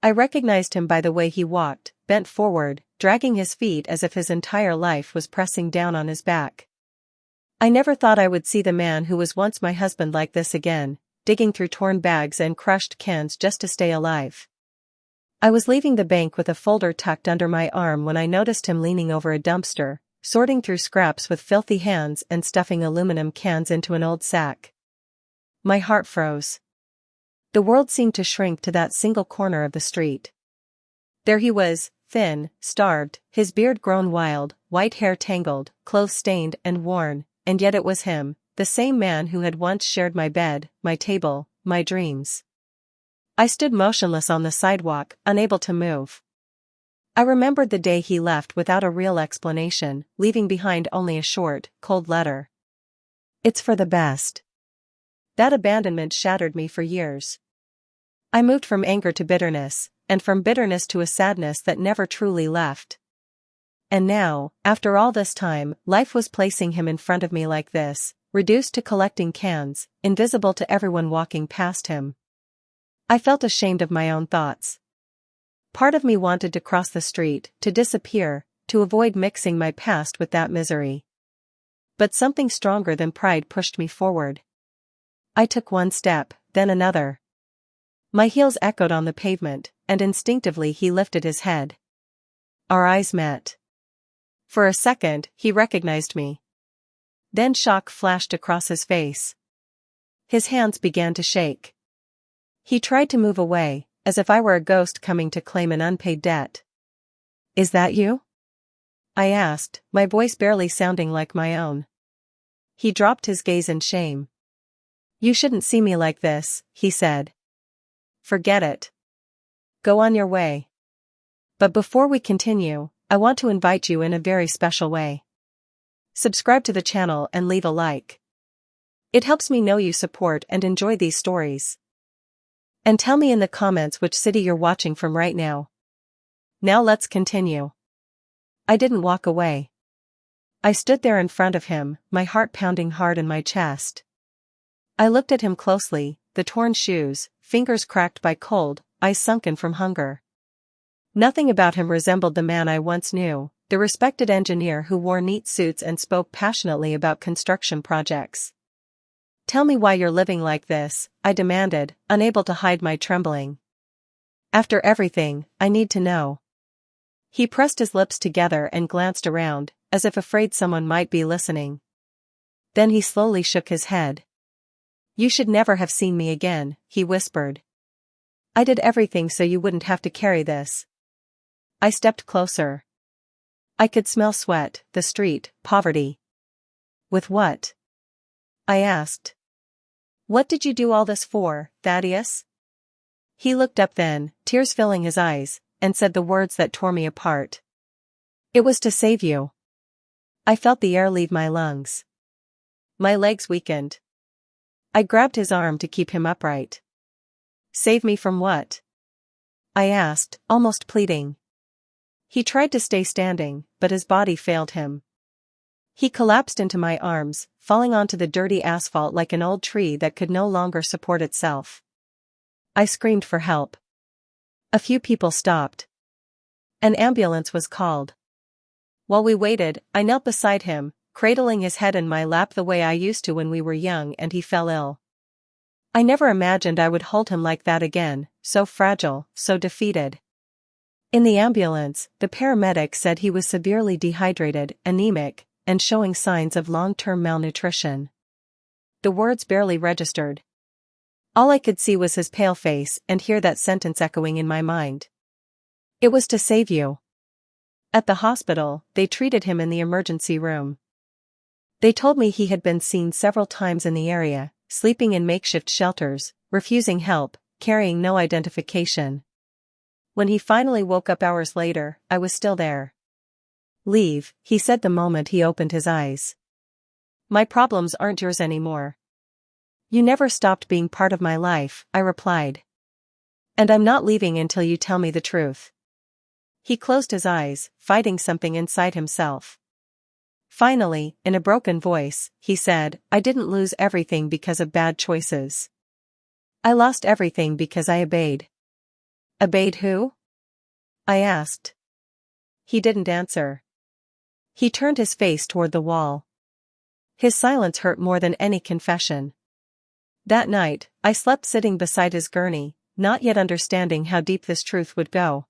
I recognized him by the way he walked, bent forward, dragging his feet as if his entire life was pressing down on his back. I never thought I would see the man who was once my husband like this again, digging through torn bags and crushed cans just to stay alive. I was leaving the bank with a folder tucked under my arm when I noticed him leaning over a dumpster, sorting through scraps with filthy hands and stuffing aluminum cans into an old sack. My heart froze. The world seemed to shrink to that single corner of the street. There he was, thin, starved, his beard grown wild, white hair tangled, clothes stained and worn, and yet it was him, the same man who had once shared my bed, my table, my dreams. I stood motionless on the sidewalk, unable to move. I remembered the day he left without a real explanation, leaving behind only a short, cold letter. "It's for the best." That abandonment shattered me for years. I moved from anger to bitterness, and from bitterness to a sadness that never truly left. And now, after all this time, life was placing him in front of me like this, reduced to collecting cans, invisible to everyone walking past him. I felt ashamed of my own thoughts. Part of me wanted to cross the street, to disappear, to avoid mixing my past with that misery. But something stronger than pride pushed me forward. I took one step, then another. My heels echoed on the pavement, and instinctively he lifted his head. Our eyes met. For a second, he recognized me. Then shock flashed across his face. His hands began to shake. He tried to move away, as if I were a ghost coming to claim an unpaid debt. "Is that you?" I asked, my voice barely sounding like my own. He dropped his gaze in shame. "You shouldn't see me like this," he said. "Forget it. Go on your way. But before we continue, I want to invite you in a very special way. Subscribe to the channel and leave a like. It helps me know you support and enjoy these stories. And tell me in the comments which city you're watching from right now. Now let's continue." I didn't walk away. I stood there in front of him, my heart pounding hard in my chest. I looked at him closely, the torn shoes, fingers cracked by cold, eyes sunken from hunger. Nothing about him resembled the man I once knew, the respected engineer who wore neat suits and spoke passionately about construction projects. "Tell me why you're living like this," I demanded, unable to hide my trembling. "After everything, I need to know." He pressed his lips together and glanced around, as if afraid someone might be listening. Then he slowly shook his head. "You should never have seen me again," he whispered. "I did everything so you wouldn't have to carry this." I stepped closer. I could smell sweat, the street, poverty. "With what?" I asked. "What did you do all this for, Thaddeus?" He looked up then, tears filling his eyes, and said the words that tore me apart. "It was to save you." I felt the air leave my lungs. My legs weakened. I grabbed his arm to keep him upright. "Save me from what?" I asked, almost pleading. He tried to stay standing, but his body failed him. He collapsed into my arms, falling onto the dirty asphalt like an old tree that could no longer support itself. I screamed for help. A few people stopped. An ambulance was called. While we waited, I knelt beside him, cradling his head in my lap the way I used to when we were young and he fell ill. I never imagined I would hold him like that again, so fragile, so defeated. In the ambulance, the paramedic said he was severely dehydrated, anemic, and showing signs of long-term malnutrition. The words barely registered. All I could see was his pale face and hear that sentence echoing in my mind. "It was to save you." At the hospital, they treated him in the emergency room. They told me he had been seen several times in the area, sleeping in makeshift shelters, refusing help, carrying no identification. When he finally woke up hours later, I was still there. "Leave," he said the moment he opened his eyes. "My problems aren't yours anymore." "You never stopped being part of my life," I replied. "And I'm not leaving until you tell me the truth." He closed his eyes, fighting something inside himself. Finally, in a broken voice, he said, "I didn't lose everything because of bad choices. I lost everything because I obeyed. Obeyed who? I asked. He didn't answer. He turned his face toward the wall. His silence hurt more than any confession. That night, I slept sitting beside his gurney, not yet understanding how deep this truth would go.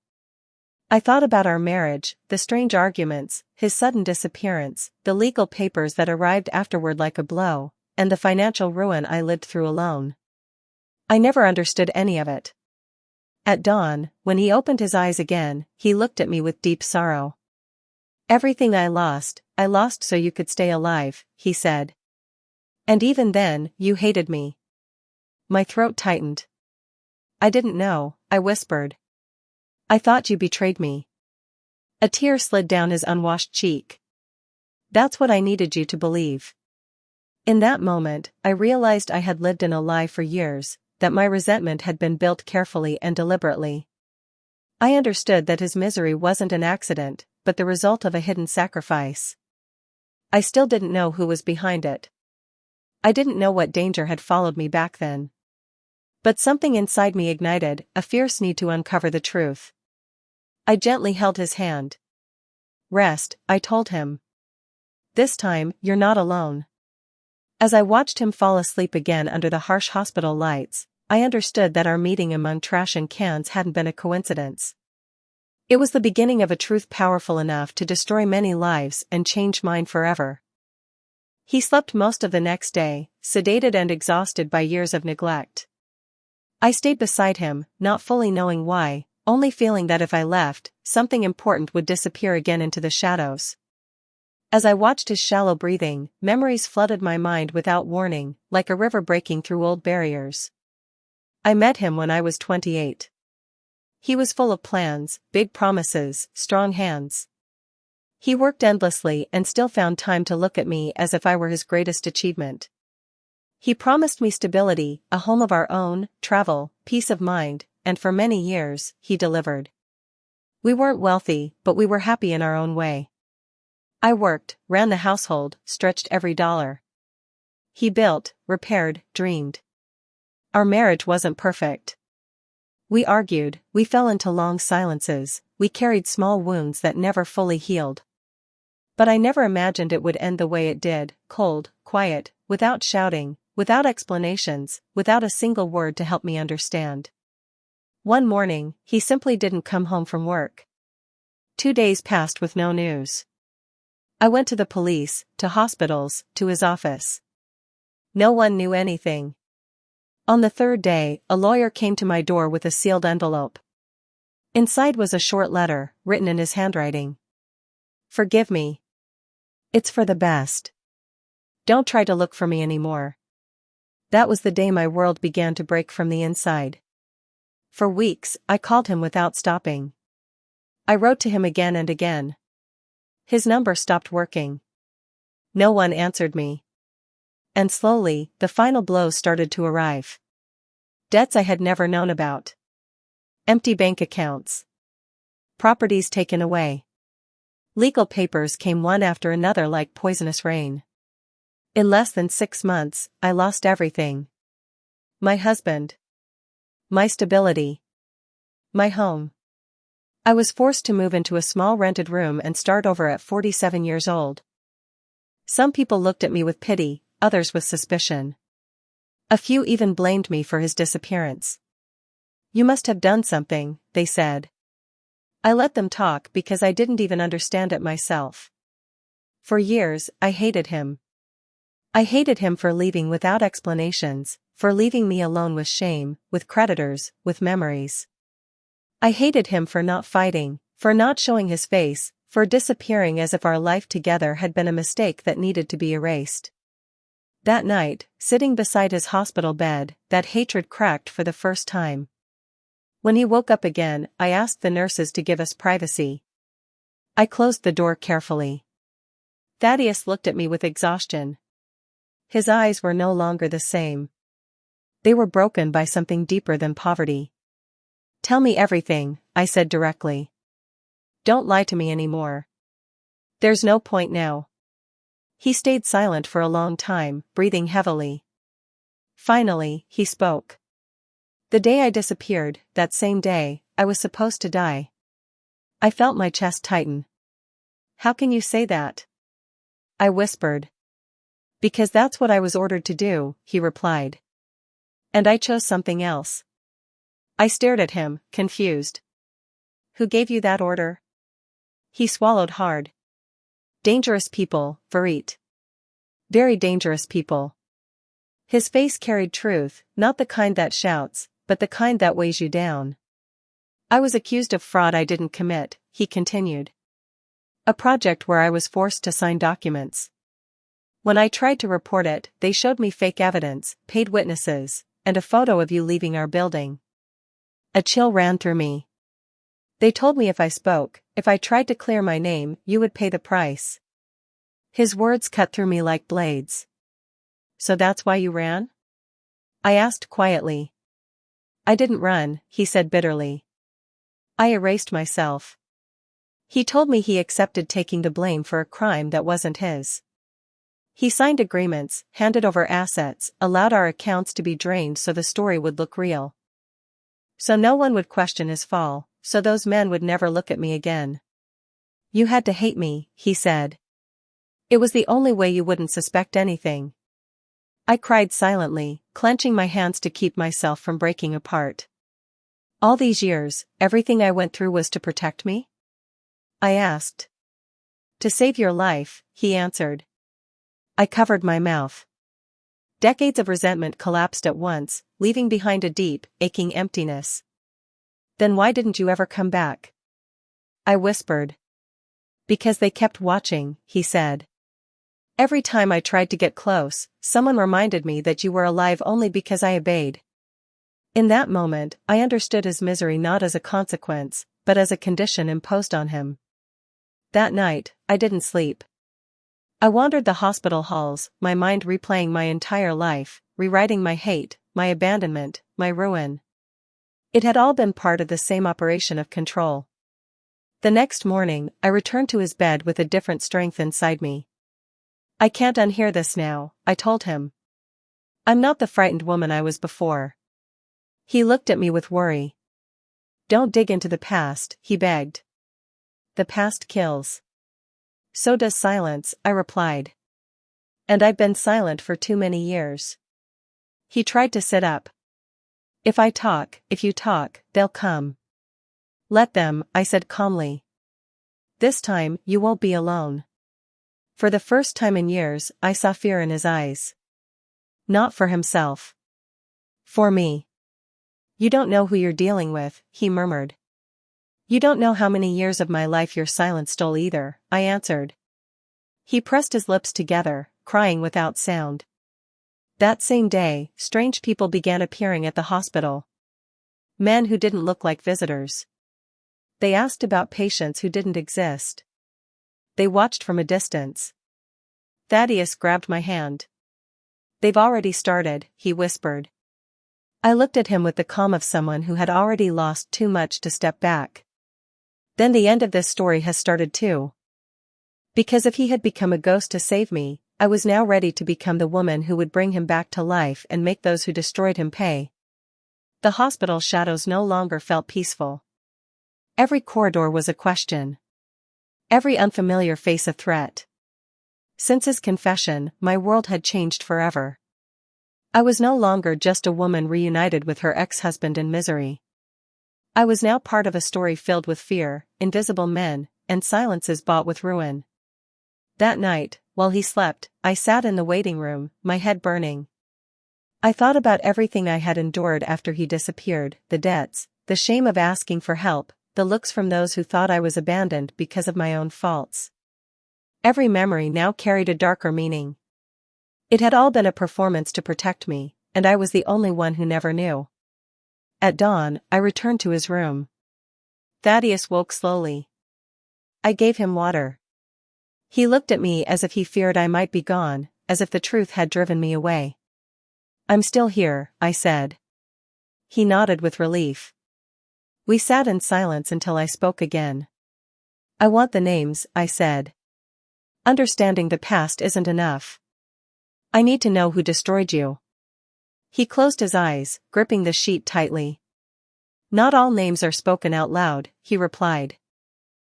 I thought about our marriage, the strange arguments, his sudden disappearance, the legal papers that arrived afterward like a blow, and the financial ruin I lived through alone. I never understood any of it. At dawn, when he opened his eyes again, he looked at me with deep sorrow. Everything I lost so you could stay alive, he said. And even then, you hated me. My throat tightened. I didn't know, I whispered. I thought you betrayed me. A tear slid down his unwashed cheek. That's what I needed you to believe. In that moment, I realized I had lived in a lie for years, that my resentment had been built carefully and deliberately. I understood that his misery wasn't an accident, but the result of a hidden sacrifice. I still didn't know who was behind it. I didn't know what danger had followed me back then. But something inside me ignited a fierce need to uncover the truth. I gently held his hand. Rest, I told him. This time, you're not alone. As I watched him fall asleep again under the harsh hospital lights, I understood that our meeting among trash and cans hadn't been a coincidence. It was the beginning of a truth powerful enough to destroy many lives and change mine forever. He slept most of the next day, sedated and exhausted by years of neglect. I stayed beside him, not fully knowing why, only feeling that if I left, something important would disappear again into the shadows. As I watched his shallow breathing, memories flooded my mind without warning, like a river breaking through old barriers. I met him when I was 28. He was full of plans, big promises, strong hands. He worked endlessly and still found time to look at me as if I were his greatest achievement. He promised me stability, a home of our own, travel, peace of mind, and for many years, he delivered. We weren't wealthy, but we were happy in our own way. I worked, ran the household, stretched every dollar. He built, repaired, dreamed. Our marriage wasn't perfect. We argued, we fell into long silences, we carried small wounds that never fully healed. But I never imagined it would end the way it did, cold, quiet, without shouting, without explanations, without a single word to help me understand. One morning, he simply didn't come home from work. 2 days passed with no news. I went to the police, to hospitals, to his office. No one knew anything. On the 3rd day, a lawyer came to my door with a sealed envelope. Inside was a short letter, written in his handwriting. Forgive me. It's for the best. Don't try to look for me anymore. That was the day my world began to break from the inside. For weeks, I called him without stopping. I wrote to him again and again. His number stopped working. No one answered me. And slowly, the final blows started to arrive. Debts I had never known about. Empty bank accounts. Properties taken away. Legal papers came one after another like poisonous rain. In less than 6 months, I lost everything. My husband. My stability. My home. I was forced to move into a small rented room and start over at 47 years old. Some people looked at me with pity, others with suspicion. A few even blamed me for his disappearance. You must have done something, they said. I let them talk because I didn't even understand it myself. For years, I hated him. I hated him for leaving without explanations, for leaving me alone with shame, with creditors, with memories. I hated him for not fighting, for not showing his face, for disappearing as if our life together had been a mistake that needed to be erased. That night, sitting beside his hospital bed, that hatred cracked for the first time. When he woke up again, I asked the nurses to give us privacy. I closed the door carefully. Thaddeus looked at me with exhaustion. His eyes were no longer the same. They were broken by something deeper than poverty. Tell me everything, I said directly. Don't lie to me anymore. There's no point now. He stayed silent for a long time, breathing heavily. Finally, he spoke. The day I disappeared, that same day, I was supposed to die. I felt my chest tighten. How can you say that? I whispered. Because that's what I was ordered to do, he replied. And I chose something else. I stared at him, confused. Who gave you that order? He swallowed hard. Dangerous people, Farit. Very dangerous people. His face carried truth, not the kind that shouts, but the kind that weighs you down. I was accused of fraud I didn't commit, he continued. A project where I was forced to sign documents. When I tried to report it, they showed me fake evidence, paid witnesses, and a photo of you leaving our building. A chill ran through me. They told me if I spoke, if I tried to clear my name, you would pay the price. His words cut through me like blades. So that's why you ran? I asked quietly. I didn't run, he said bitterly. I erased myself. He told me he accepted taking the blame for a crime that wasn't his. He signed agreements, handed over assets, allowed our accounts to be drained so the story would look real. So no one would question his fall, so those men would never look at me again. You had to hate me, he said. It was the only way you wouldn't suspect anything. I cried silently, clenching my hands to keep myself from breaking apart. All these years, everything I went through was to protect me? I asked. To save your life, he answered. I covered my mouth. Decades of resentment collapsed at once, leaving behind a deep, aching emptiness. Then why didn't you ever come back? I whispered. Because they kept watching, he said. Every time I tried to get close, someone reminded me that you were alive only because I obeyed. In that moment, I understood his misery not as a consequence, but as a condition imposed on him. That night, I didn't sleep. I wandered the hospital halls, my mind replaying my entire life, rewriting my hate, my abandonment, my ruin. It had all been part of the same operation of control. The next morning, I returned to his bed with a different strength inside me. I can't unhear this now, I told him. I'm not the frightened woman I was before. He looked at me with worry. Don't dig into the past, he begged. The past kills. So does silence, I replied. And I've been silent for too many years. He tried to sit up. If you talk, they'll come. Let them, I said calmly. This time, you won't be alone. For the first time in years, I saw fear in his eyes. Not for himself. For me. You don't know who you're dealing with, he murmured. You don't know how many years of my life your silence stole either, I answered. He pressed his lips together, crying without sound. That same day, strange people began appearing at the hospital. Men who didn't look like visitors. They asked about patients who didn't exist. They watched from a distance. Thaddeus grabbed my hand. They've already started, he whispered. I looked at him with the calm of someone who had already lost too much to step back. Then the end of this story has started too. Because if he had become a ghost to save me, I was now ready to become the woman who would bring him back to life and make those who destroyed him pay. The hospital shadows no longer felt peaceful. Every corridor was a question. Every unfamiliar face a threat. Since his confession, my world had changed forever. I was no longer just a woman reunited with her ex-husband in misery. I was now part of a story filled with fear, invisible men, and silences bought with ruin. That night, while he slept, I sat in the waiting room, my head burning. I thought about everything I had endured after he disappeared, the debts, the shame of asking for help, the looks from those who thought I was abandoned because of my own faults. Every memory now carried a darker meaning. It had all been a performance to protect me, and I was the only one who never knew. At dawn, I returned to his room. Thaddeus woke slowly. I gave him water. He looked at me as if he feared I might be gone, as if the truth had driven me away. I'm still here, I said. He nodded with relief. We sat in silence until I spoke again. I want the names, I said. Understanding the past isn't enough. I need to know who destroyed you. He closed his eyes, gripping the sheet tightly. Not all names are spoken out loud, he replied.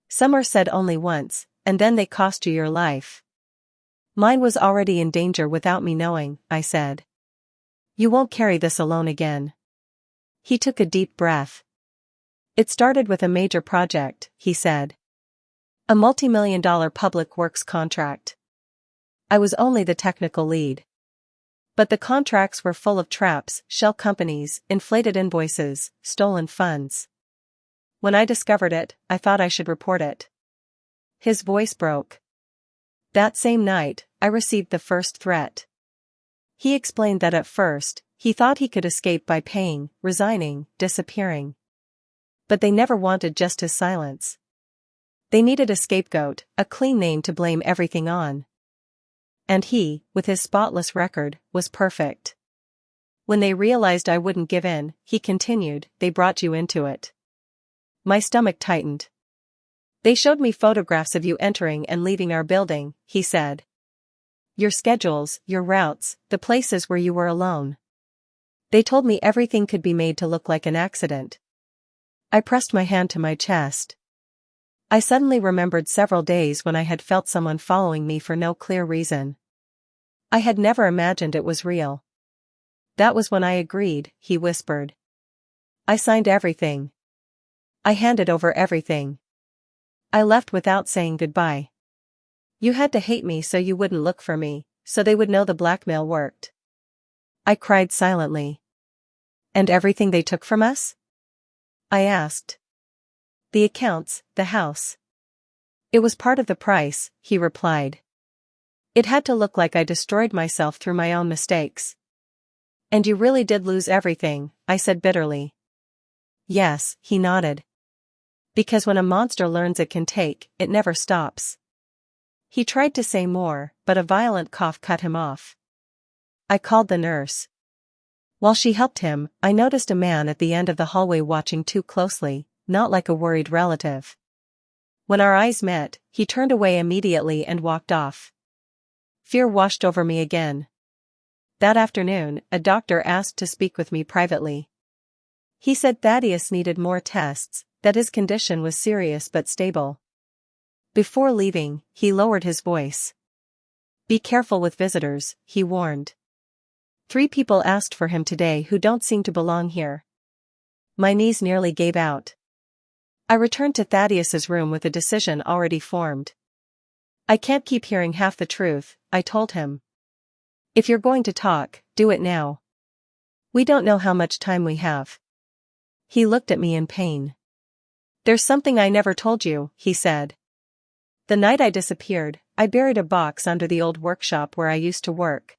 Some are said only once, and then they cost you your life. Mine was already in danger without me knowing, I said. You won't carry this alone again. He took a deep breath. It started with a major project, he said. A multi-million-dollar public works contract. I was only the technical lead. But the contracts were full of traps, shell companies, inflated invoices, stolen funds. When I discovered it, I thought I should report it. His voice broke. That same night, I received the first threat. He explained that at first, he thought he could escape by paying, resigning, disappearing. But they never wanted just his silence. They needed a scapegoat, a clean name to blame everything on. And he, with his spotless record, was perfect. When they realized I wouldn't give in, he continued, they brought you into it. My stomach tightened. They showed me photographs of you entering and leaving our building, he said. Your schedules, your routes, the places where you were alone. They told me everything could be made to look like an accident. I pressed my hand to my chest. I suddenly remembered several days when I had felt someone following me for no clear reason. I had never imagined it was real. That was when I agreed, he whispered. I signed everything. I handed over everything. I left without saying goodbye. You had to hate me so you wouldn't look for me, so they would know the blackmail worked. I cried silently. And everything they took from us? I asked. The accounts, the house. It was part of the price, he replied. It had to look like I destroyed myself through my own mistakes. And you really did lose everything, I said bitterly. Yes, he nodded. Because when a monster learns it can take, it never stops. He tried to say more, but a violent cough cut him off. I called the nurse. While she helped him, I noticed a man at the end of the hallway watching too closely, not like a worried relative. When our eyes met, he turned away immediately and walked off. Fear washed over me again. That afternoon, a doctor asked to speak with me privately. He said Thaddeus needed more tests, that his condition was serious but stable. Before leaving, he lowered his voice. Be careful with visitors, he warned. 3 people asked for him today who don't seem to belong here. My knees nearly gave out. I returned to Thaddeus's room with a decision already formed. I can't keep hearing half the truth, I told him. If you're going to talk, do it now. We don't know how much time we have. He looked at me in pain. There's something I never told you, he said. The night I disappeared, I buried a box under the old workshop where I used to work.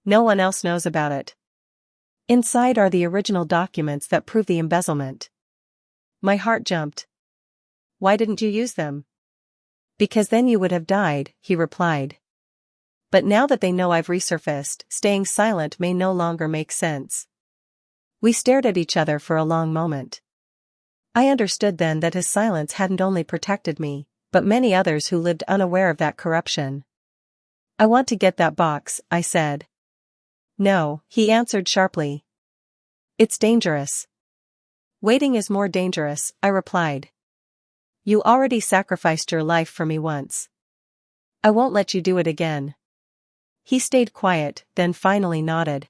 No one else knows about it. Inside are the original documents that prove the embezzlement. My heart jumped. Why didn't you use them? Because then you would have died, he replied. But now that they know I've resurfaced, staying silent may no longer make sense. We stared at each other for a long moment. I understood then that his silence hadn't only protected me, but many others who lived unaware of that corruption. I want to get that box, I said. No, he answered sharply. It's dangerous. Waiting is more dangerous, I replied. You already sacrificed your life for me once. I won't let you do it again. He stayed quiet, then finally nodded.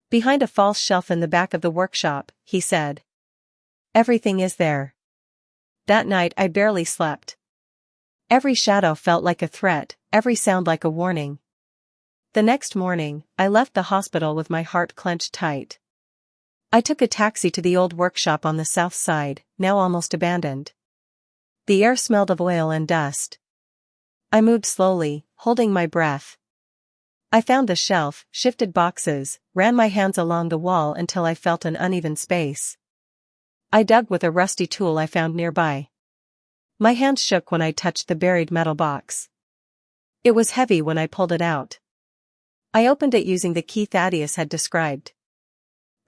Behind a false shelf in the back of the workshop, he said. Everything is there. That night I barely slept. Every shadow felt like a threat, every sound like a warning. The next morning, I left the hospital with my heart clenched tight. I took a taxi to the old workshop on the south side, now almost abandoned. The air smelled of oil and dust. I moved slowly, holding my breath. I found the shelf, shifted boxes, ran my hands along the wall until I felt an uneven space. I dug with a rusty tool I found nearby. My hands shook when I touched the buried metal box. It was heavy when I pulled it out. I opened it using the key Thaddeus had described.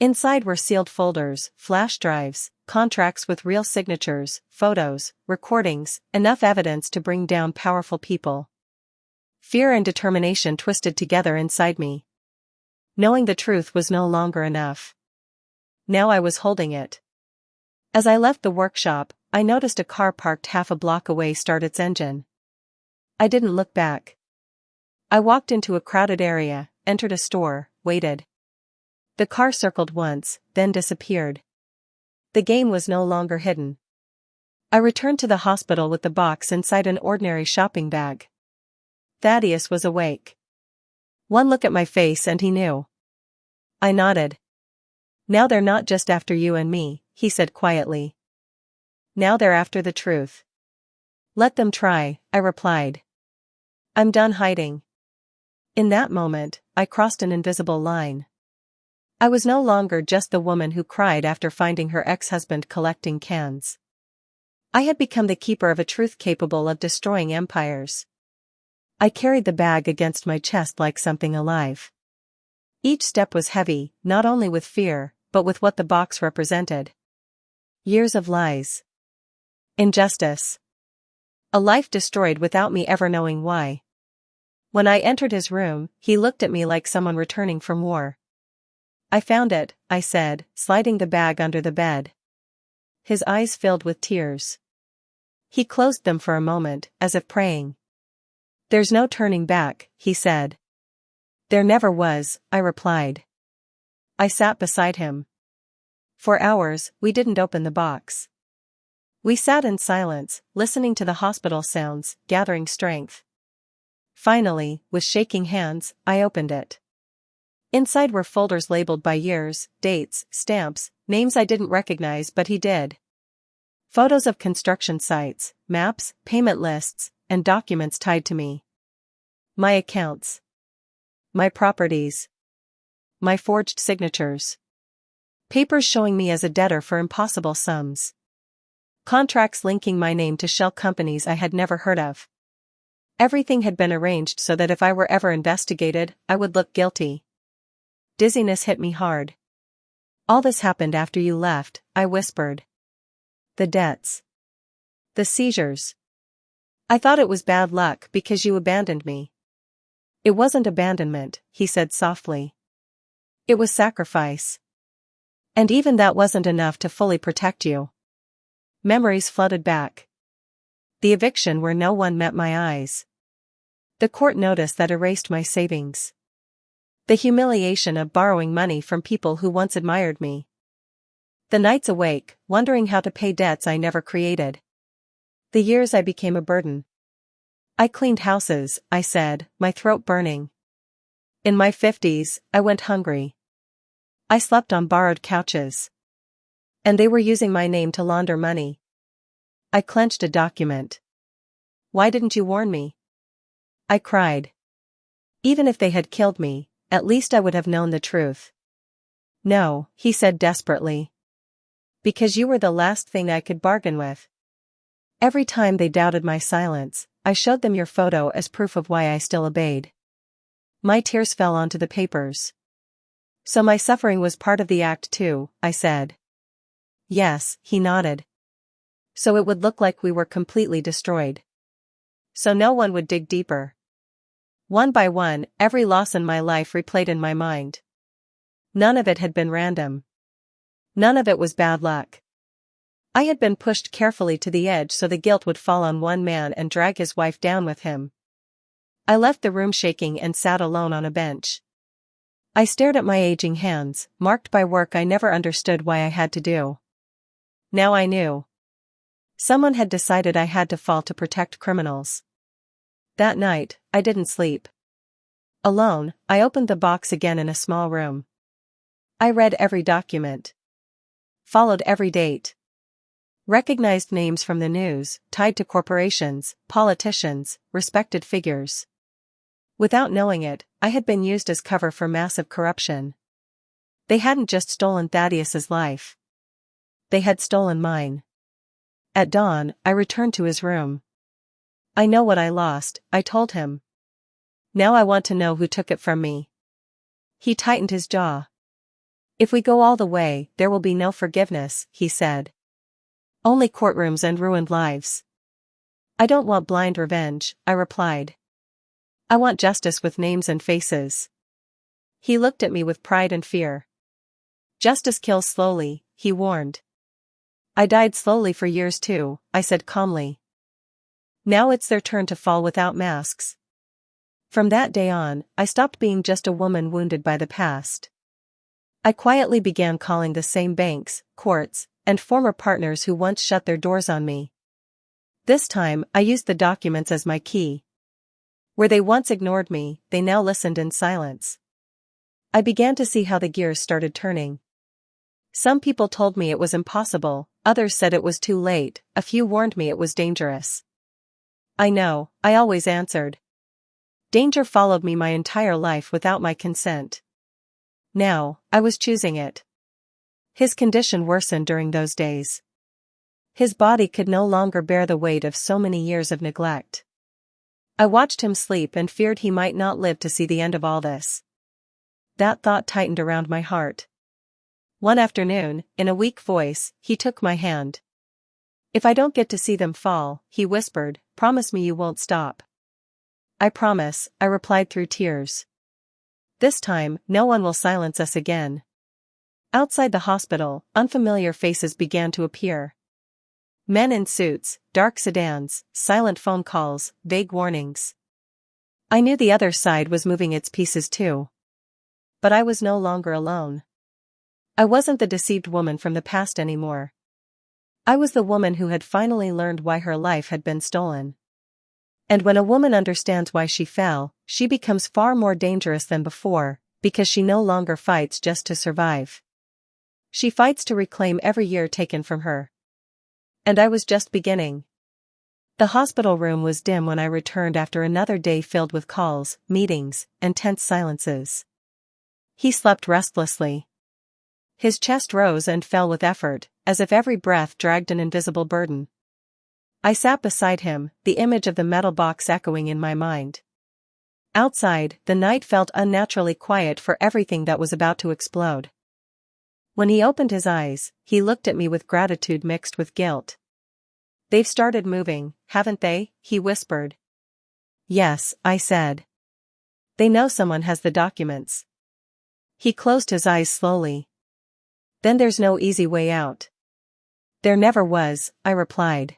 Inside were sealed folders, flash drives, contracts with real signatures, photos, recordings, enough evidence to bring down powerful people. Fear and determination twisted together inside me. Knowing the truth was no longer enough. Now I was holding it. As I left the workshop, I noticed a car parked half a block away start its engine. I didn't look back. I walked into a crowded area, entered a store, waited. The car circled once, then disappeared. The game was no longer hidden. I returned to the hospital with the box inside an ordinary shopping bag. Thaddeus was awake. One look at my face and he knew. I nodded. Now they're not just after you and me, he said quietly. Now they're after the truth. Let them try, I replied. I'm done hiding. In that moment, I crossed an invisible line. I was no longer just the woman who cried after finding her ex-husband collecting cans. I had become the keeper of a truth capable of destroying empires. I carried the bag against my chest like something alive. Each step was heavy, not only with fear, but with what the box represented. Years of lies. Injustice. A life destroyed without me ever knowing why. When I entered his room, he looked at me like someone returning from war. I found it, I said, sliding the bag under the bed. His eyes filled with tears. He closed them for a moment, as if praying. There's no turning back, he said. There never was, I replied. I sat beside him. For hours, we didn't open the box. We sat in silence, listening to the hospital sounds, gathering strength. Finally, with shaking hands, I opened it. Inside were folders labeled by years, dates, stamps, names I didn't recognize but he did. Photos of construction sites, maps, payment lists, and documents tied to me. My accounts. My properties. My forged signatures. Papers showing me as a debtor for impossible sums. Contracts linking my name to shell companies I had never heard of. Everything had been arranged so that if I were ever investigated, I would look guilty. Dizziness hit me hard. All this happened after you left, I whispered. The debts. The seizures. I thought it was bad luck because you abandoned me. It wasn't abandonment, he said softly. It was sacrifice. And even that wasn't enough to fully protect you. Memories flooded back. The eviction where no one met my eyes. The court notice that erased my savings. The humiliation of borrowing money from people who once admired me. The nights awake, wondering how to pay debts I never created. The years I became a burden. I cleaned houses, I said, my throat burning. In my 50s, I went hungry. I slept on borrowed couches. And they were using my name to launder money. I clenched a document. Why didn't you warn me? I cried. Even if they had killed me, at least I would have known the truth. No, he said desperately. Because you were the last thing I could bargain with. Every time they doubted my silence, I showed them your photo as proof of why I still obeyed. My tears fell onto the papers. So my suffering was part of the act too, I said. Yes, he nodded. So it would look like we were completely destroyed. So no one would dig deeper. One by one, every loss in my life replayed in my mind. None of it had been random. None of it was bad luck. I had been pushed carefully to the edge so the guilt would fall on one man and drag his wife down with him. I left the room shaking and sat alone on a bench. I stared at my aging hands, marked by work I never understood why I had to do. Now I knew. Someone had decided I had to fall to protect criminals. That night, I didn't sleep. Alone, I opened the box again in a small room. I read every document. Followed every date. Recognized names from the news, tied to corporations, politicians, respected figures. Without knowing it, I had been used as cover for massive corruption. They hadn't just stolen Thaddeus's life. They had stolen mine. At dawn, I returned to his room. I know what I lost, I told him. Now I want to know who took it from me. He tightened his jaw. If we go all the way, there will be no forgiveness, he said. Only courtrooms and ruined lives. I don't want blind revenge, I replied. I want justice with names and faces. He looked at me with pride and fear. Justice kills slowly, he warned. I died slowly for years too, I said calmly. Now it's their turn to fall without masks. From that day on, I stopped being just a woman wounded by the past. I quietly began calling the same banks, courts, and former partners who once shut their doors on me. This time, I used the documents as my key. Where they once ignored me, they now listened in silence. I began to see how the gears started turning. Some people told me it was impossible, others said it was too late, a few warned me it was dangerous. I know, I always answered. Danger followed me my entire life without my consent. Now, I was choosing it. His condition worsened during those days. His body could no longer bear the weight of so many years of neglect. I watched him sleep and feared he might not live to see the end of all this. That thought tightened around my heart. One afternoon, in a weak voice, he took my hand. If I don't get to see them fall, he whispered, promise me you won't stop. I promise, I replied through tears. This time, no one will silence us again. Outside the hospital, unfamiliar faces began to appear. Men in suits, dark sedans, silent phone calls, vague warnings. I knew the other side was moving its pieces too. But I was no longer alone. I wasn't the deceived woman from the past anymore. I was the woman who had finally learned why her life had been stolen. And when a woman understands why she fell, she becomes far more dangerous than before, because she no longer fights just to survive. She fights to reclaim every year taken from her. And I was just beginning. The hospital room was dim when I returned after another day filled with calls, meetings, and tense silences. He slept restlessly. His chest rose and fell with effort, as if every breath dragged an invisible burden. I sat beside him, the image of the metal box echoing in my mind. Outside, the night felt unnaturally quiet for everything that was about to explode. When he opened his eyes, he looked at me with gratitude mixed with guilt. They've started moving, haven't they? He whispered. Yes, I said. They know someone has the documents. He closed his eyes slowly. Then there's no easy way out. There never was, I replied.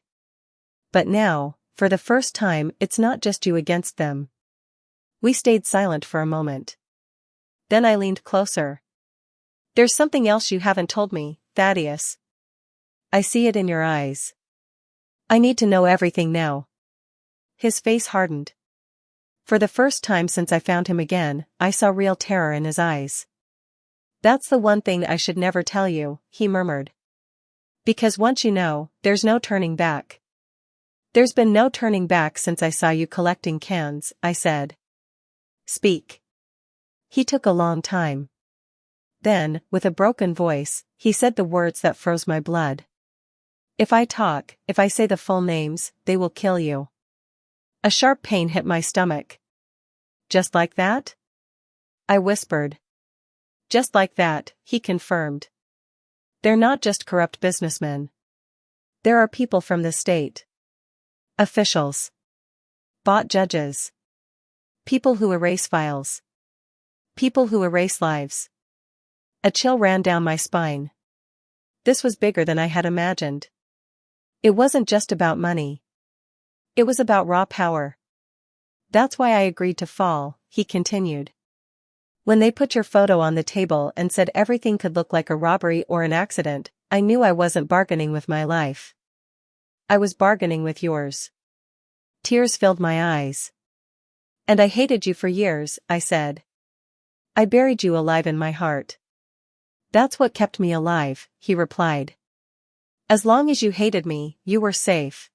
But now, for the first time, it's not just you against them. We stayed silent for a moment. Then I leaned closer. There's something else you haven't told me, Thaddeus. I see it in your eyes. I need to know everything now. His face hardened. For the first time since I found him again, I saw real terror in his eyes. That's the one thing I should never tell you, he murmured. Because once you know, there's no turning back. There's been no turning back since I saw you collecting cans, I said. Speak. He took a long time. Then, with a broken voice, he said the words that froze my blood. If I talk, if I say the full names, they will kill you. A sharp pain hit my stomach. Just like that? I whispered. Just like that, he confirmed. They're not just corrupt businessmen. There are people from the state. Officials. Bought judges. People who erase files. People who erase lives. A chill ran down my spine. This was bigger than I had imagined. It wasn't just about money. It was about raw power. That's why I agreed to fall, he continued. When they put your photo on the table and said everything could look like a robbery or an accident, I knew I wasn't bargaining with my life. I was bargaining with yours. Tears filled my eyes. And I hated you for years, I said. I buried you alive in my heart. That's what kept me alive, he replied. As long as you hated me, you were safe.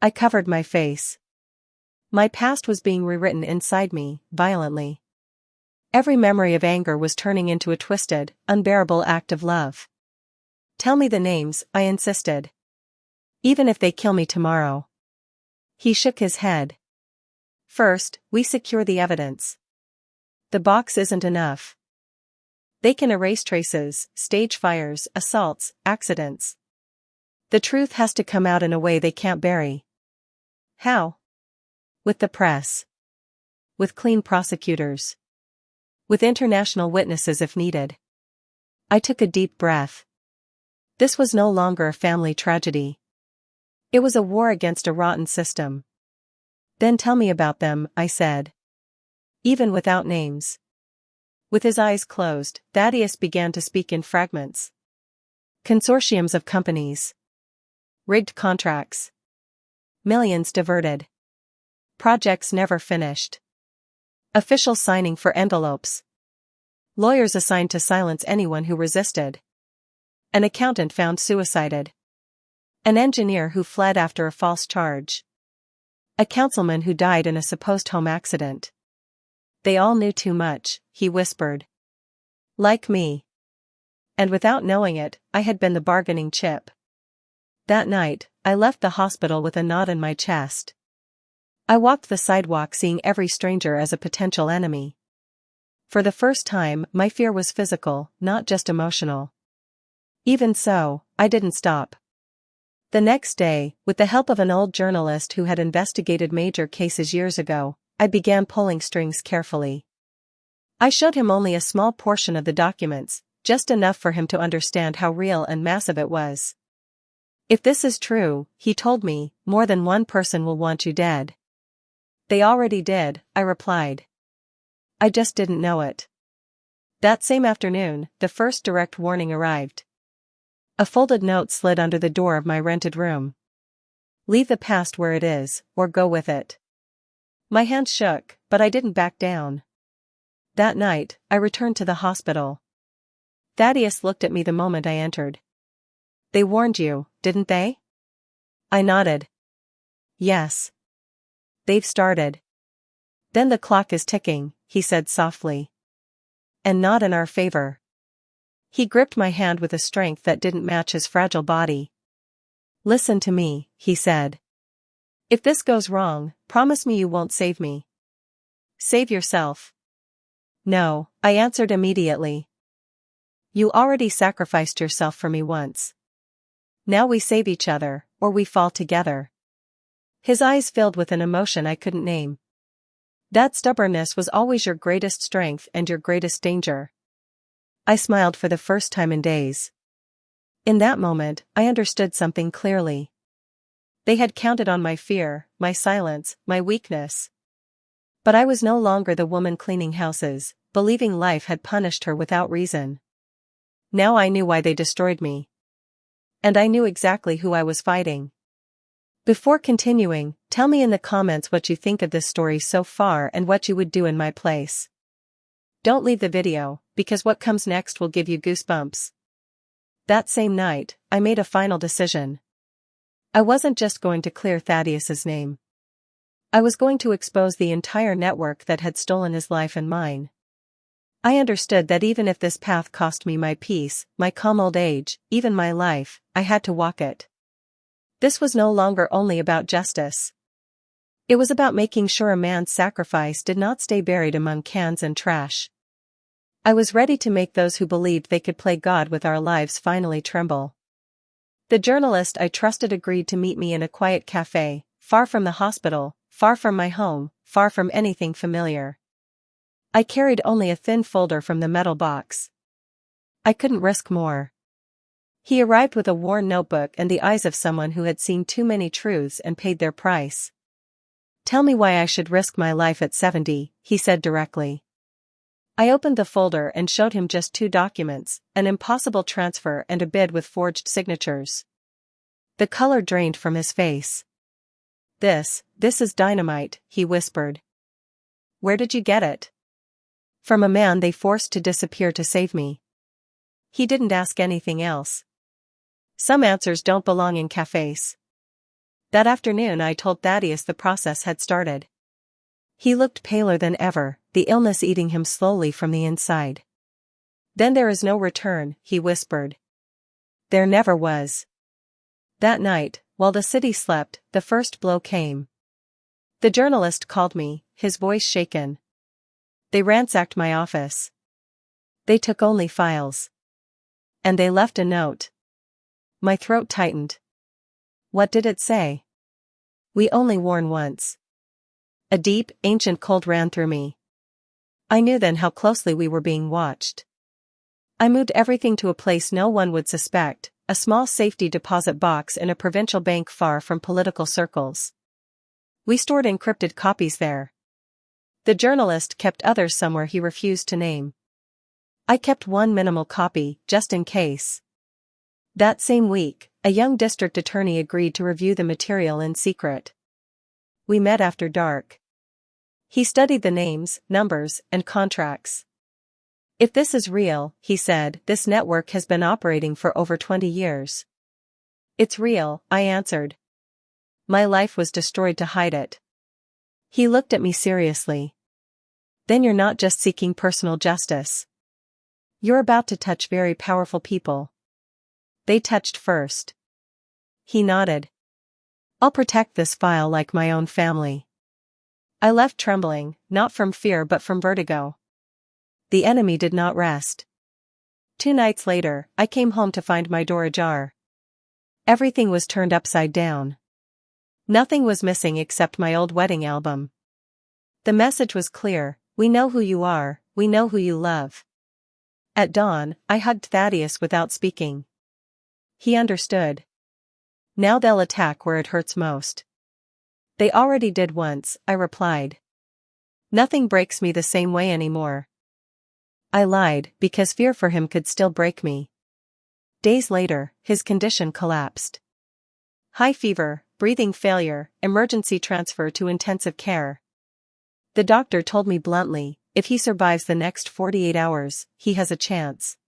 I covered my face. My past was being rewritten inside me, violently. Every memory of anger was turning into a twisted, unbearable act of love. Tell me the names, I insisted. Even if they kill me tomorrow. He shook his head. First, we secure the evidence. The box isn't enough. They can erase traces, stage fires, assaults, accidents. The truth has to come out in a way they can't bury. How? With the press. With clean prosecutors. With international witnesses if needed. I took a deep breath. This was no longer a family tragedy. It was a war against a rotten system. Then tell me about them, I said. Even without names. With his eyes closed, Thaddeus began to speak in fragments. Consortiums of companies. Rigged contracts. Millions diverted. Projects never finished. Officials signing for envelopes. Lawyers assigned to silence anyone who resisted. An accountant found suicided. An engineer who fled after a false charge. A councilman who died in a supposed home accident. They all knew too much, he whispered. Like me. And without knowing it, I had been the bargaining chip. That night, I left the hospital with a knot in my chest. I walked the sidewalk seeing every stranger as a potential enemy. For the first time, my fear was physical, not just emotional. Even so, I didn't stop. The next day, with the help of an old journalist who had investigated major cases years ago, I began pulling strings carefully. I showed him only a small portion of the documents, just enough for him to understand how real and massive it was. If this is true, he told me, more than one person will want you dead. They already did, I replied. I just didn't know it. That same afternoon, the first direct warning arrived. A folded note slid under the door of my rented room. Leave the past where it is, or go with it. My hand shook, but I didn't back down. That night, I returned to the hospital. Thaddeus looked at me the moment I entered. They warned you, didn't they? I nodded. Yes. They've started. Then the clock is ticking, he said softly. And not in our favor. He gripped my hand with a strength that didn't match his fragile body. Listen to me, he said. If this goes wrong, promise me you won't save me. Save yourself. No, I answered immediately. You already sacrificed yourself for me once. Now we save each other, or we fall together. His eyes filled with an emotion I couldn't name. That stubbornness was always your greatest strength and your greatest danger. I smiled for the first time in days. In that moment, I understood something clearly. They had counted on my fear, my silence, my weakness. But I was no longer the woman cleaning houses, believing life had punished her without reason. Now I knew why they destroyed me. And I knew exactly who I was fighting. Before continuing, tell me in the comments what you think of this story so far and what you would do in my place. Don't leave the video, because what comes next will give you goosebumps. That same night, I made a final decision. I wasn't just going to clear Thaddeus's name. I was going to expose the entire network that had stolen his life and mine. I understood that even if this path cost me my peace, my calm old age, even my life, I had to walk it. This was no longer only about justice. It was about making sure a man's sacrifice did not stay buried among cans and trash. I was ready to make those who believed they could play God with our lives finally tremble. The journalist I trusted agreed to meet me in a quiet cafe, far from the hospital, far from my home, far from anything familiar. I carried only a thin folder from the metal box. I couldn't risk more. He arrived with a worn notebook and the eyes of someone who had seen too many truths and paid their price. Tell me why I should risk my life at 70, he said directly. I opened the folder and showed him just 2 documents, an impossible transfer and a bid with forged signatures. The color drained from his face. This is dynamite, he whispered. Where did you get it? From a man they forced to disappear to save me. He didn't ask anything else. Some answers don't belong in cafes. That afternoon I told Thaddeus the process had started. He looked paler than ever, the illness eating him slowly from the inside. Then there is no return, he whispered. There never was. That night, while the city slept, the first blow came. The journalist called me, his voice shaken. They ransacked my office. They took only files. And they left a note. My throat tightened. What did it say? We only warn once. A deep, ancient cold ran through me. I knew then how closely we were being watched. I moved everything to a place no one would suspect, a small safety deposit box in a provincial bank far from political circles. We stored encrypted copies there. The journalist kept others somewhere he refused to name. I kept one minimal copy, just in case. That same week, a young district attorney agreed to review the material in secret. We met after dark. He studied the names, numbers, and contracts. "If this is real," he said, "this network has been operating for over 20 years. "It's real," I answered. "My life was destroyed to hide it." He looked at me seriously. "Then you're not just seeking personal justice. You're about to touch very powerful people. They touched first." He nodded. "I'll protect this file like my own family." I left trembling, not from fear but from vertigo. The enemy did not rest. 2 nights later, I came home to find my door ajar. Everything was turned upside down. Nothing was missing except my old wedding album. The message was clear: we know who you are, we know who you love. At dawn, I hugged Thaddeus without speaking. He understood. "Now they'll attack where it hurts most." "They already did once," I replied. "Nothing breaks me the same way anymore." I lied, because fear for him could still break me. Days later, his condition collapsed. High fever, breathing failure, emergency transfer to intensive care. The doctor told me bluntly, if he survives the next 48 hours, he has a chance.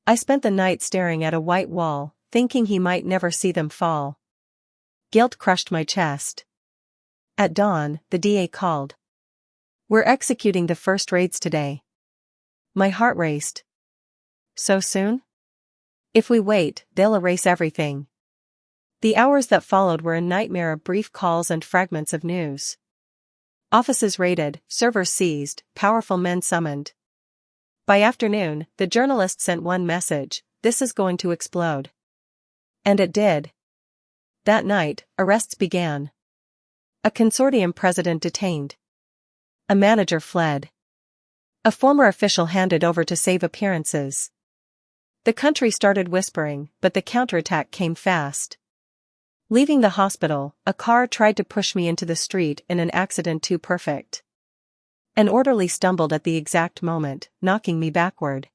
I spent the night staring at a white wall, thinking he might never see them fall. Guilt crushed my chest. At dawn, the DA called. "We're executing the first raids today." My heart raced. So soon? If we wait, they'll erase everything. The hours that followed were a nightmare of brief calls and fragments of news. Offices raided, servers seized, powerful men summoned. By afternoon, the journalist sent one message: "This is going to explode." And it did. That night, arrests began. A consortium president detained. A manager fled. A former official handed over to save appearances. The country started whispering, but the counterattack came fast. Leaving the hospital, a car tried to push me into the street in an accident too perfect. An orderly stumbled at the exact moment, knocking me backward.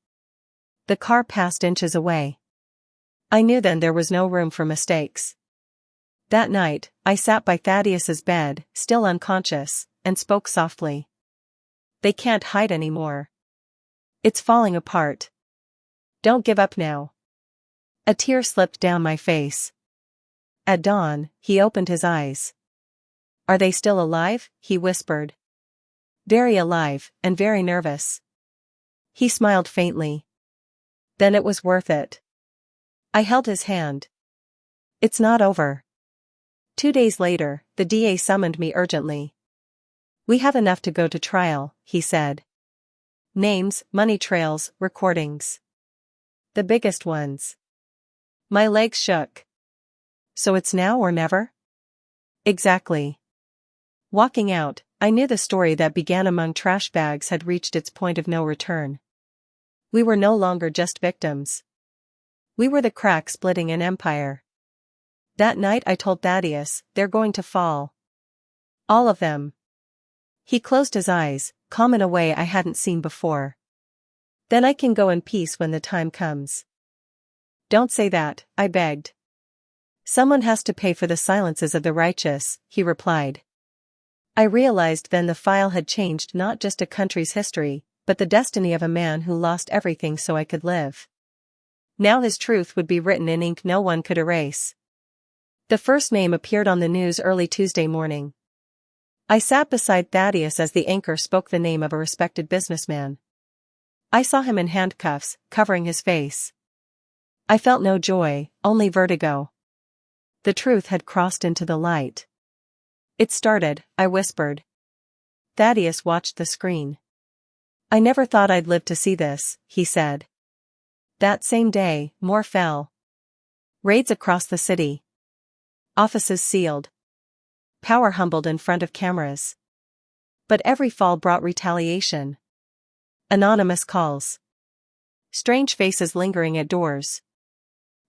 The car passed inches away. I knew then there was no room for mistakes. That night, I sat by Thaddeus's bed, still unconscious, and spoke softly. "They can't hide anymore. It's falling apart. Don't give up now." A tear slipped down my face. At dawn, he opened his eyes. "Are they still alive?" he whispered. "Very alive, and very nervous." He smiled faintly. "Then it was worth it." I held his hand. "It's not over." 2 days later, the DA summoned me urgently. "We have enough to go to trial," he said. "Names, money trails, recordings. The biggest ones." My legs shook. "So it's now or never?" "Exactly." Walking out, I knew the story that began among trash bags had reached its point of no return. We were no longer just victims. We were the crack splitting an empire. That night I told Thaddeus, "They're going to fall. All of them." He closed his eyes, calm in a way I hadn't seen before. "Then I can go in peace when the time comes." "Don't say that," I begged. "Someone has to pay for the silences of the righteous," he replied. I realized then the file had changed not just a country's history, but the destiny of a man who lost everything so I could live. Now his truth would be written in ink no one could erase. The first name appeared on the news early Tuesday morning. I sat beside Thaddeus as the anchor spoke the name of a respected businessman. I saw him in handcuffs, covering his face. I felt no joy, only vertigo. The truth had crossed into the light. "It started," I whispered. Thaddeus watched the screen. "I never thought I'd live to see this," he said. That same day, more fell. Raids across the city. Offices sealed. Power humbled in front of cameras. But every fall brought retaliation. Anonymous calls. Strange faces lingering at doors.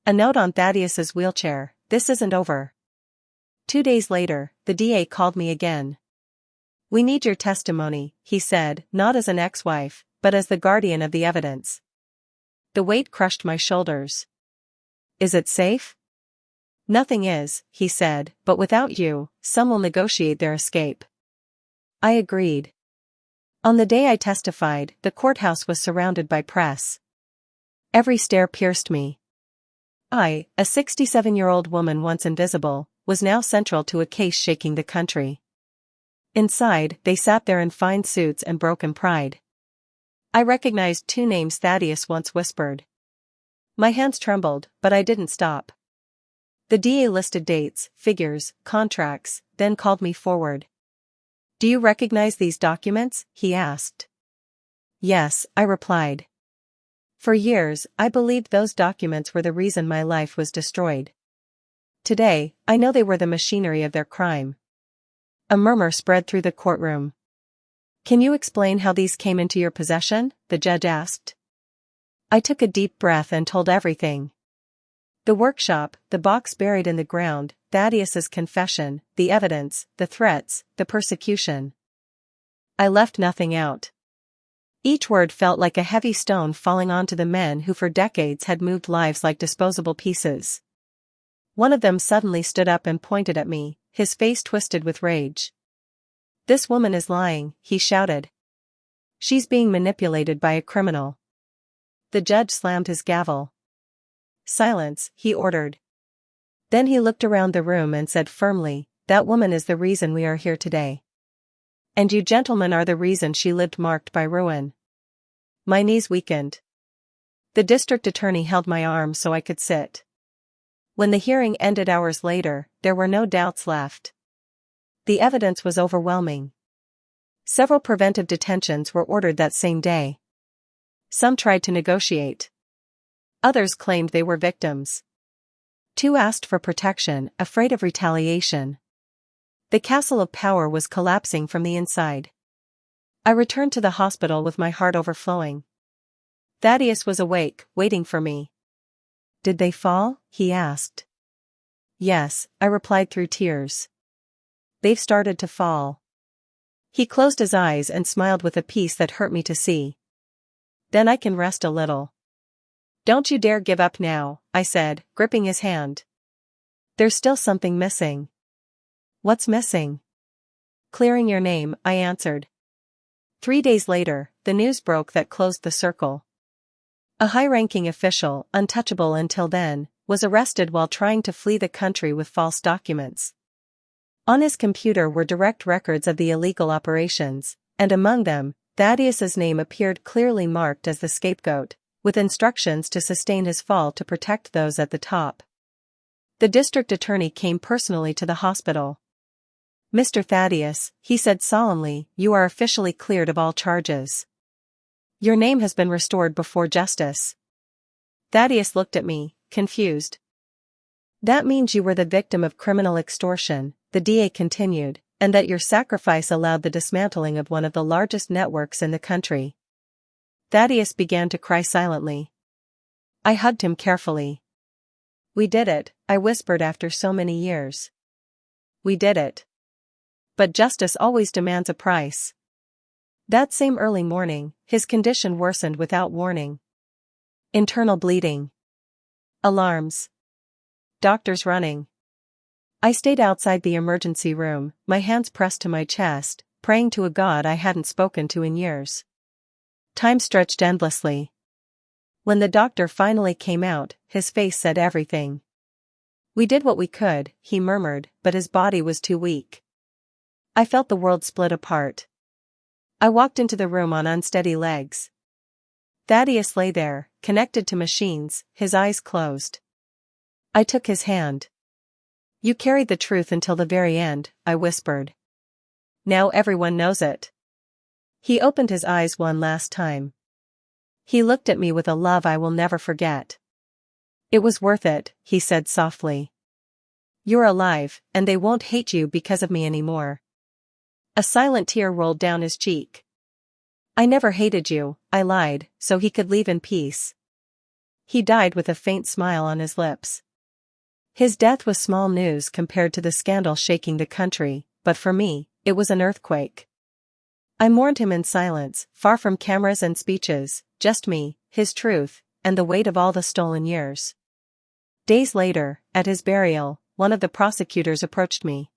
A note on Thaddeus's wheelchair, "This isn't over." 2 days later, the DA called me again. "We need your testimony," he said, not as an ex-wife, but as the guardian of the evidence. The weight crushed my shoulders. "Is it safe?" "Nothing is," he said, "but without you, some will negotiate their escape." I agreed. On the day I testified, the courthouse was surrounded by press. Every stare pierced me. I, a 67-year-old woman once invisible, was now central to a case shaking the country. Inside, they sat there in fine suits and broken pride. I recognized 2 names Thaddeus once whispered. My hands trembled, but I didn't stop. The DA listed dates, figures, contracts, then called me forward. "Do you recognize these documents?" he asked. "Yes," I replied. For years, I believed those documents were the reason my life was destroyed. Today, I know they were the machinery of their crime. A murmur spread through the courtroom. "Can you explain how these came into your possession?" the judge asked. I took a deep breath and told everything. The workshop, the box buried in the ground, Thaddeus's confession, the evidence, the threats, the persecution. I left nothing out. Each word felt like a heavy stone falling onto the men who for decades had moved lives like disposable pieces. One of them suddenly stood up and pointed at me, his face twisted with rage. "This woman is lying," he shouted. "She's being manipulated by a criminal." The judge slammed his gavel. "Silence," he ordered. Then he looked around the room and said firmly, "That woman is the reason we are here today. And you gentlemen are the reason she lived marked by ruin." My knees weakened. The district attorney held my arm so I could sit. When the hearing ended hours later, there were no doubts left. The evidence was overwhelming. Several preventive detentions were ordered that same day. Some tried to negotiate. Others claimed they were victims. 2 asked for protection, afraid of retaliation. The castle of power was collapsing from the inside. I returned to the hospital with my heart overflowing. Thaddeus was awake, waiting for me. "Did they fall?" he asked. "Yes," I replied through tears. "They've started to fall." He closed his eyes and smiled with a peace that hurt me to see. "Then I can rest a little." "Don't you dare give up now," I said, gripping his hand. "There's still something missing." "What's missing?" "Clearing your name," I answered. 3 days later, the news broke that closed the circle. A high-ranking official, untouchable until then, was arrested while trying to flee the country with false documents. On his computer were direct records of the illegal operations, and among them, Thaddeus's name appeared clearly marked as the scapegoat, with instructions to sustain his fall to protect those at the top. The district attorney came personally to the hospital. "Mr. Thaddeus," he said solemnly, "you are officially cleared of all charges. Your name has been restored before justice." Thaddeus looked at me, confused. "That means you were the victim of criminal extortion," the DA continued, "and that your sacrifice allowed the dismantling of one of the largest networks in the country." Thaddeus began to cry silently. I hugged him carefully. "We did it," I whispered after so many years. "We did it. But justice always demands a price." That same early morning, his condition worsened without warning. Internal bleeding. Alarms. Doctors running. I stayed outside the emergency room, my hands pressed to my chest, praying to a God I hadn't spoken to in years. Time stretched endlessly. When the doctor finally came out, his face said everything. "We did what we could," he murmured, but his body was too weak. I felt the world split apart. I walked into the room on unsteady legs. Thaddeus lay there, connected to machines, his eyes closed. I took his hand. "You carried the truth until the very end," I whispered. "Now everyone knows it." He opened his eyes one last time. He looked at me with a love I will never forget. "It was worth it," he said softly. "You're alive, and they won't hate you because of me anymore." A silent tear rolled down his cheek. "I never hated you," I lied, so he could leave in peace. He died with a faint smile on his lips. His death was small news compared to the scandal shaking the country, but for me, it was an earthquake. I mourned him in silence, far from cameras and speeches, just me, his truth, and the weight of all the stolen years. Days later, at his burial, one of the prosecutors approached me.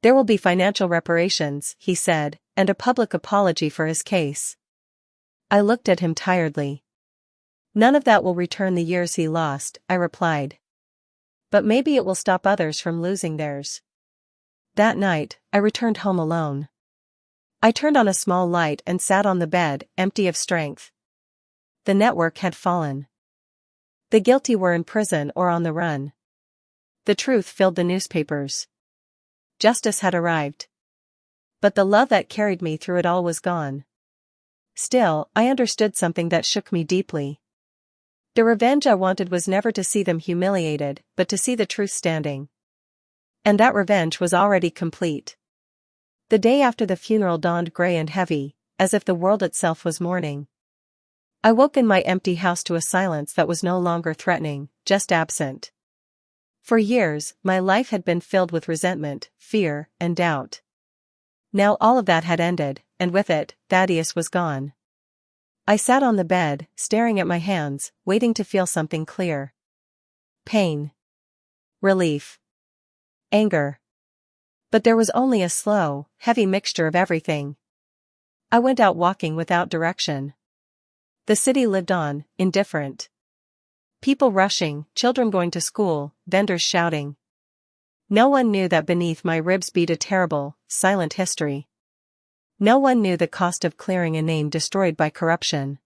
"There will be financial reparations," he said, "and a public apology for his case." I looked at him tiredly. "None of that will return the years he lost," I replied. "But maybe it will stop others from losing theirs." That night, I returned home alone. I turned on a small light and sat on the bed, empty of strength. The network had fallen. The guilty were in prison or on the run. The truth filled the newspapers. Justice had arrived. But the love that carried me through it all was gone. Still, I understood something that shook me deeply. The revenge I wanted was never to see them humiliated, but to see the truth standing. And that revenge was already complete. The day after the funeral dawned gray and heavy, as if the world itself was mourning. I woke in my empty house to a silence that was no longer threatening, just absent. For years, my life had been filled with resentment, fear, and doubt. Now all of that had ended, and with it, Thaddeus was gone. I sat on the bed, staring at my hands, waiting to feel something clear. Pain. Relief. Anger. But there was only a slow, heavy mixture of everything. I went out walking without direction. The city lived on, indifferent. People rushing, children going to school, vendors shouting. No one knew that beneath my ribs beat a terrible, silent history. No one knew the cost of clearing a name destroyed by corruption.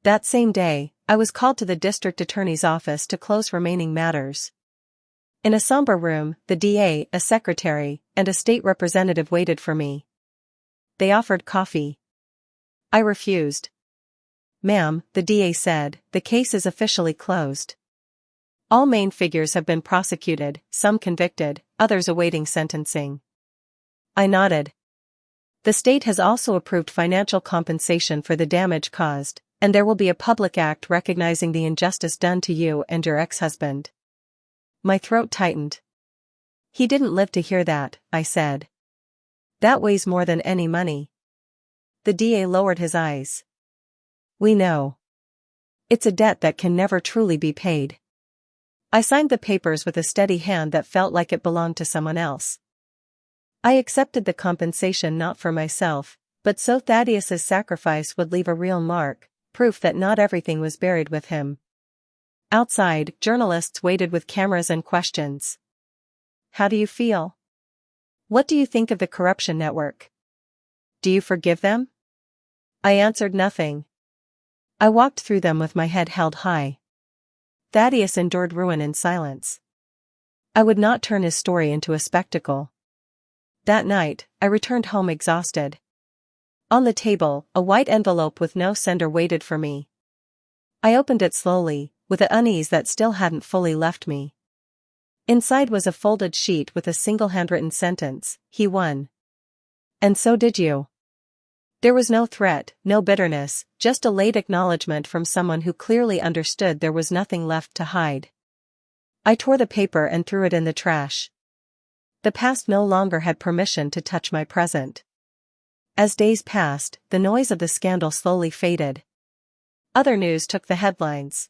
That same day, I was called to the district attorney's office to close remaining matters. In a somber room, the DA, a secretary, and a state representative waited for me. They offered coffee. I refused. "Ma'am," the DA said, "the case is officially closed. All main figures have been prosecuted, some convicted, others awaiting sentencing." I nodded. "The state has also approved financial compensation for the damage caused, and there will be a public act recognizing the injustice done to you and your ex-husband." My throat tightened. "He didn't live to hear that," I said. "That weighs more than any money." The DA lowered his eyes. "We know. It's a debt that can never truly be paid." I signed the papers with a steady hand that felt like it belonged to someone else. I accepted the compensation not for myself, but so Thaddeus's sacrifice would leave a real mark, proof that not everything was buried with him. Outside, journalists waited with cameras and questions. "How do you feel? What do you think of the corruption network? Do you forgive them?" I answered nothing. I walked through them with my head held high. Thaddeus endured ruin in silence. I would not turn his story into a spectacle. That night, I returned home exhausted. On the table, a white envelope with no sender waited for me. I opened it slowly, with an unease that still hadn't fully left me. Inside was a folded sheet with a single handwritten sentence: "He won. And so did you." There was no threat, no bitterness, just a late acknowledgement from someone who clearly understood there was nothing left to hide. I tore the paper and threw it in the trash. The past no longer had permission to touch my present. As days passed, the noise of the scandal slowly faded. Other news took the headlines.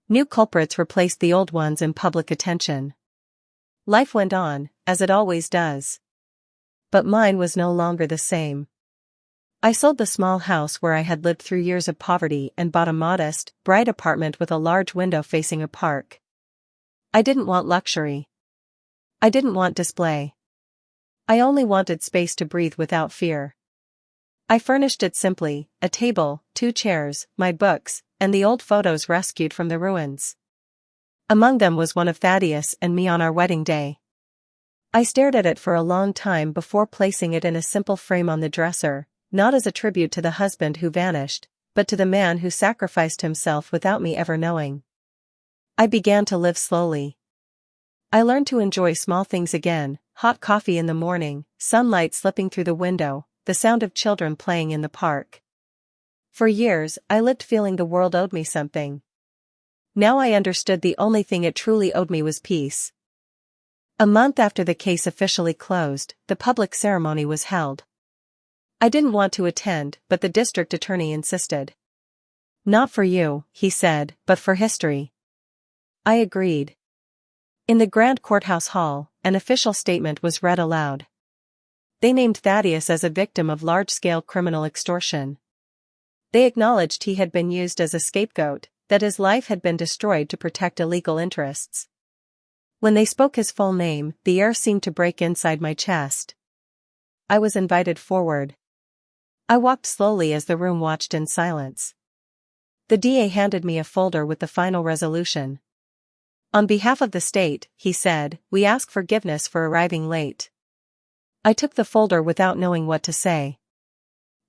New culprits replaced the old ones in public attention. Life went on, as it always does. But mine was no longer the same. I sold the small house where I had lived through years of poverty and bought a modest, bright apartment with a large window facing a park. I didn't want luxury. I didn't want display. I only wanted space to breathe without fear. I furnished it simply: a table, 2 chairs, my books, and the old photos rescued from the ruins. Among them was one of Thaddeus and me on our wedding day. I stared at it for a long time before placing it in a simple frame on the dresser, not as a tribute to the husband who vanished, but to the man who sacrificed himself without me ever knowing. I began to live slowly. I learned to enjoy small things again: hot coffee in the morning, sunlight slipping through the window, the sound of children playing in the park. For years, I lived feeling the world owed me something. Now I understood the only thing it truly owed me was peace. A month after the case officially closed, the public ceremony was held. I didn't want to attend, but the district attorney insisted. "Not for you," he said, "but for history." I agreed. In the grand courthouse hall, an official statement was read aloud. They named Thaddeus as a victim of large-scale criminal extortion. They acknowledged he had been used as a scapegoat, that his life had been destroyed to protect illegal interests. When they spoke his full name, the air seemed to break inside my chest. I was invited forward. I walked slowly as the room watched in silence. The DA handed me a folder with the final resolution. "On behalf of the state," he said, "we ask forgiveness for arriving late." I took the folder without knowing what to say.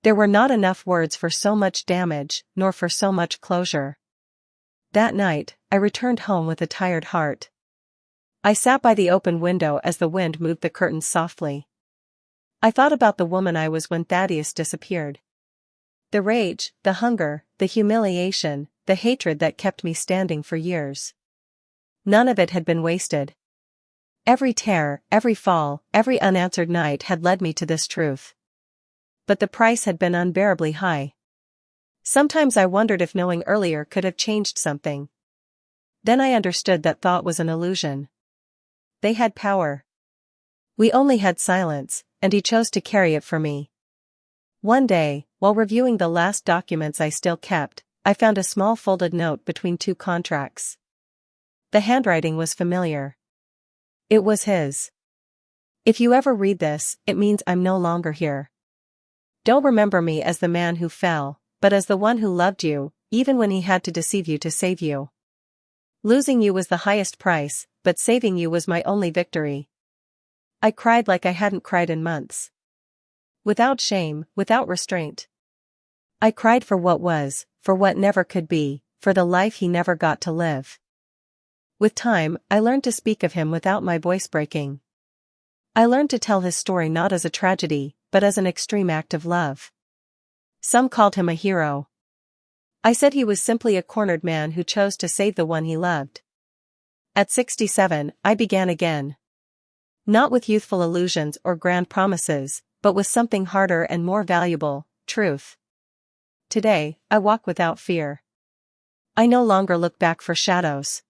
There were not enough words for so much damage, nor for so much closure. That night, I returned home with a tired heart. I sat by the open window as the wind moved the curtains softly. I thought about the woman I was when Thaddeus disappeared. The rage, the hunger, the humiliation, the hatred that kept me standing for years. None of it had been wasted. Every tear, every fall, every unanswered night had led me to this truth. But the price had been unbearably high. Sometimes I wondered if knowing earlier could have changed something. Then I understood that thought was an illusion. They had power. We only had silence, and he chose to carry it for me. One day, while reviewing the last documents I still kept, I found a small folded note between two contracts. The handwriting was familiar. It was his. "If you ever read this, it means I'm no longer here. Don't remember me as the man who fell, but as the one who loved you, even when he had to deceive you to save you. Losing you was the highest price, but saving you was my only victory." I cried like I hadn't cried in months. Without shame, without restraint. I cried for what was, for what never could be, for the life he never got to live. With time, I learned to speak of him without my voice breaking. I learned to tell his story not as a tragedy, but as an extreme act of love. Some called him a hero. I said he was simply a cornered man who chose to save the one he loved. At 67, I began again. Not with youthful illusions or grand promises, but with something harder and more valuable, truth. Today, I walk without fear. I no longer look back for shadows.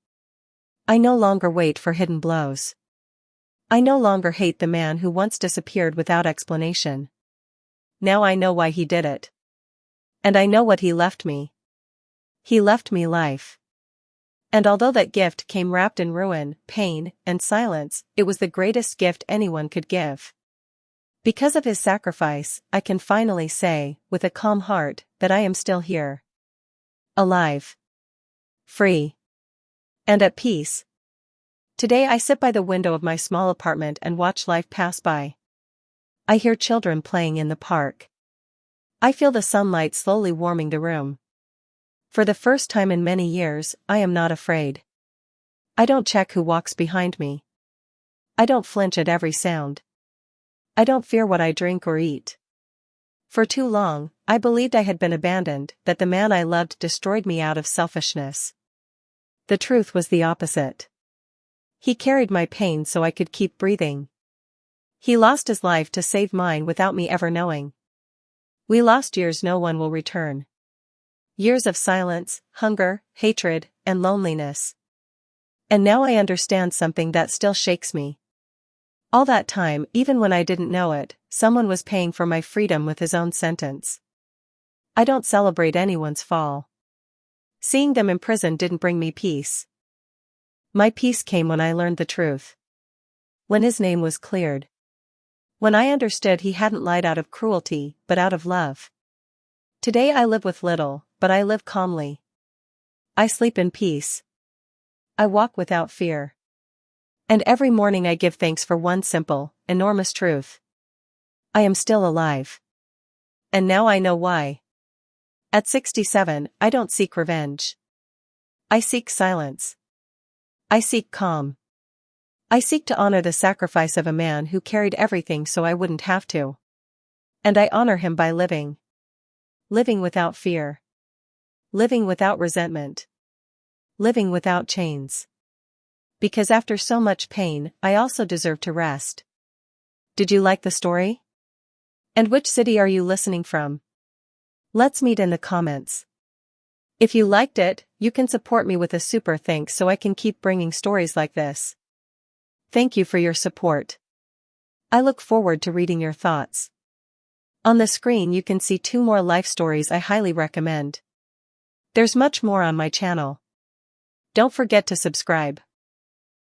I no longer wait for hidden blows. I no longer hate the man who once disappeared without explanation. Now I know why he did it. And I know what he left me. He left me life. And although that gift came wrapped in ruin, pain, and silence, it was the greatest gift anyone could give. Because of his sacrifice, I can finally say, with a calm heart, that I am still here. Alive. Free. And at peace. Today I sit by the window of my small apartment and watch life pass by. I hear children playing in the park. I feel the sunlight slowly warming the room. For the first time in many years, I am not afraid. I don't check who walks behind me. I don't flinch at every sound. I don't fear what I drink or eat. For too long, I believed I had been abandoned, that the man I loved destroyed me out of selfishness. The truth was the opposite. He carried my pain so I could keep breathing. He lost his life to save mine without me ever knowing. We lost years no one will return. Years of silence, hunger, hatred, and loneliness. And now I understand something that still shakes me. All that time, even when I didn't know it, someone was paying for my freedom with his own sentence. I don't celebrate anyone's fall. Seeing them in prison didn't bring me peace. My peace came when I learned the truth. When his name was cleared. When I understood he hadn't lied out of cruelty, but out of love. Today I live with little, but I live calmly. I sleep in peace. I walk without fear. And every morning I give thanks for one simple, enormous truth. I am still alive. And now I know why. At 67, I don't seek revenge. I seek silence. I seek calm. I seek to honor the sacrifice of a man who carried everything so I wouldn't have to. And I honor him by living. Living without fear. Living without resentment. living without chains. Because after so much pain, I also deserve to rest. Did you like the story? And which city are you listening from? Let's meet in the comments. If you liked it, you can support me with a super thanks so I can keep bringing stories like this. Thank you for your support. I look forward to reading your thoughts. On the screen you can see 2 more life stories I highly recommend. There's much more on my channel. Don't forget to subscribe.